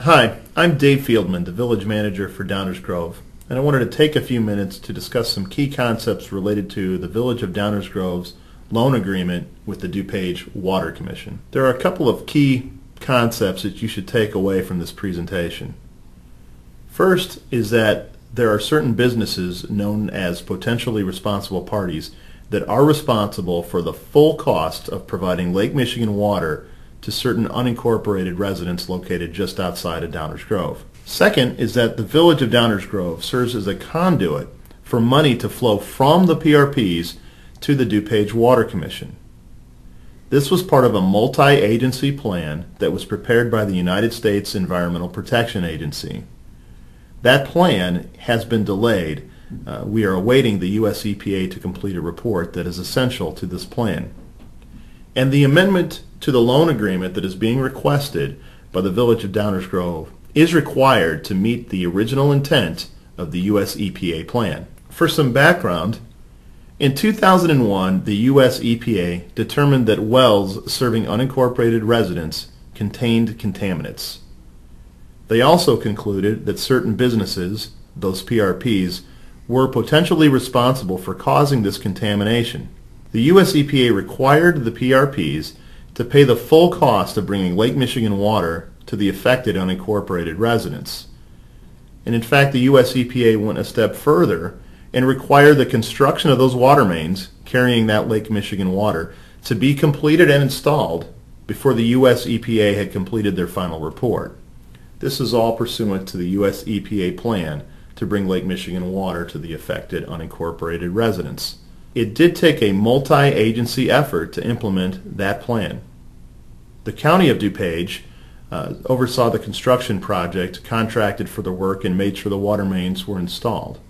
Hi, I'm Dave Fieldman, the Village Manager for Downers Grove, and I wanted to take a few minutes to discuss some key concepts related to the Village of Downers Grove's loan agreement with the DuPage Water Commission. There are a couple of key concepts that you should take away from this presentation. First is that there are certain businesses known as potentially responsible parties that are responsible for the full cost of providing Lake Michigan water to certain unincorporated residents located just outside of Downers Grove. Second is that the Village of Downers Grove serves as a conduit for money to flow from the PRPs to the DuPage Water Commission. This was part of a multi-agency plan that was prepared by the United States Environmental Protection Agency. That plan has been delayed. We are awaiting the U.S. EPA to complete a report that is essential to this plan. And the amendment to the loan agreement that is being requested by the Village of Downers Grove is required to meet the original intent of the U.S. EPA plan. For some background, in 2001, the U.S. EPA determined that wells serving unincorporated residents contained contaminants. They also concluded that certain businesses, those PRPs, were potentially responsible for causing this contamination. The U.S. EPA required the PRPs to pay the full cost of bringing Lake Michigan water to the affected unincorporated residents. And in fact, the U.S. EPA went a step further and required the construction of those water mains carrying that Lake Michigan water to be completed and installed before the U.S. EPA had completed their final report. This is all pursuant to the U.S. EPA plan to bring Lake Michigan water to the affected unincorporated residents. It did take a multi-agency effort to implement that plan. The County of DuPage oversaw the construction project, contracted for the work, and made sure the water mains were installed.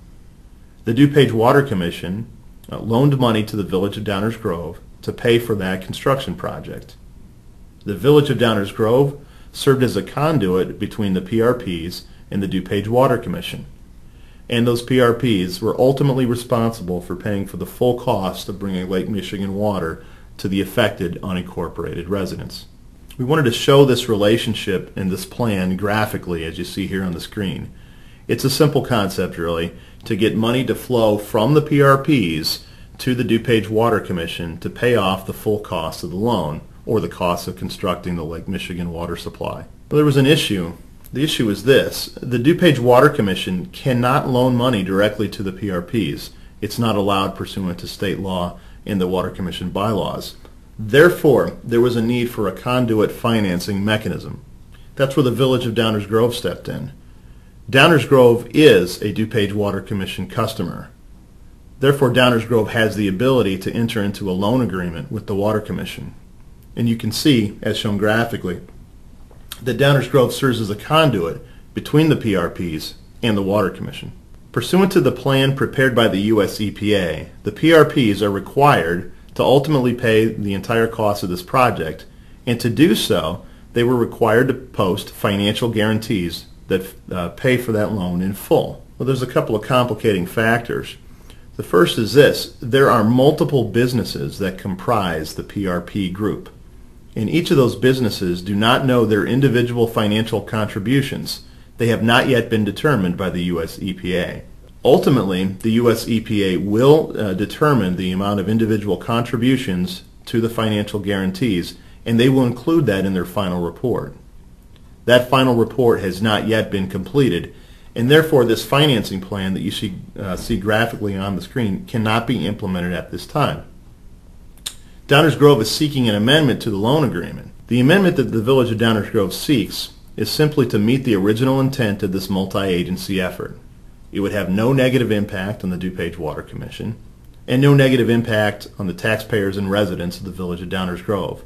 The DuPage Water Commission loaned money to the Village of Downers Grove to pay for that construction project. The Village of Downers Grove served as a conduit between the PRPs and the DuPage Water Commission. And those PRPs were ultimately responsible for paying for the full cost of bringing Lake Michigan water to the affected unincorporated residents. We wanted to show this relationship in this plan graphically, as you see here on the screen. It's a simple concept, really, to get money to flow from the PRPs to the DuPage Water Commission to pay off the full cost of the loan, or the cost of constructing the Lake Michigan water supply. Well, there was an issue. The issue is this: the DuPage Water Commission cannot loan money directly to the PRPs. It's not allowed pursuant to state law and the Water Commission bylaws. Therefore, there was a need for a conduit financing mechanism. That's where the Village of Downers Grove stepped in. Downers Grove is a DuPage Water Commission customer. Therefore, Downers Grove has the ability to enter into a loan agreement with the Water Commission. And you can see, as shown graphically, that Downers Grove serves as a conduit between the PRPs and the Water Commission. Pursuant to the plan prepared by the U.S. EPA, the PRPs are required to ultimately pay the entire cost of this project, and to do so, they were required to post financial guarantees that pay for that loan in full. Well, there's a couple of complicating factors. The first is this: there are multiple businesses that comprise the PRP group. And each of those businesses do not know their individual financial contributions. They have not yet been determined by the U.S. EPA. Ultimately, the U.S. EPA will determine the amount of individual contributions to the financial guarantees, and they will include that in their final report. That final report has not yet been completed, and therefore this financing plan that you see graphically on the screen cannot be implemented at this time. Downers Grove is seeking an amendment to the loan agreement. The amendment that the Village of Downers Grove seeks is simply to meet the original intent of this multi-agency effort. It would have no negative impact on the DuPage Water Commission and no negative impact on the taxpayers and residents of the Village of Downers Grove.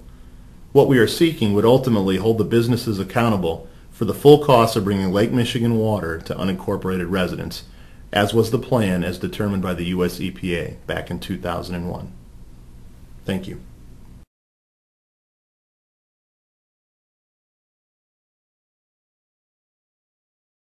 What we are seeking would ultimately hold the businesses accountable for the full cost of bringing Lake Michigan water to unincorporated residents, as was the plan as determined by the U.S. EPA back in 2001. Thank you.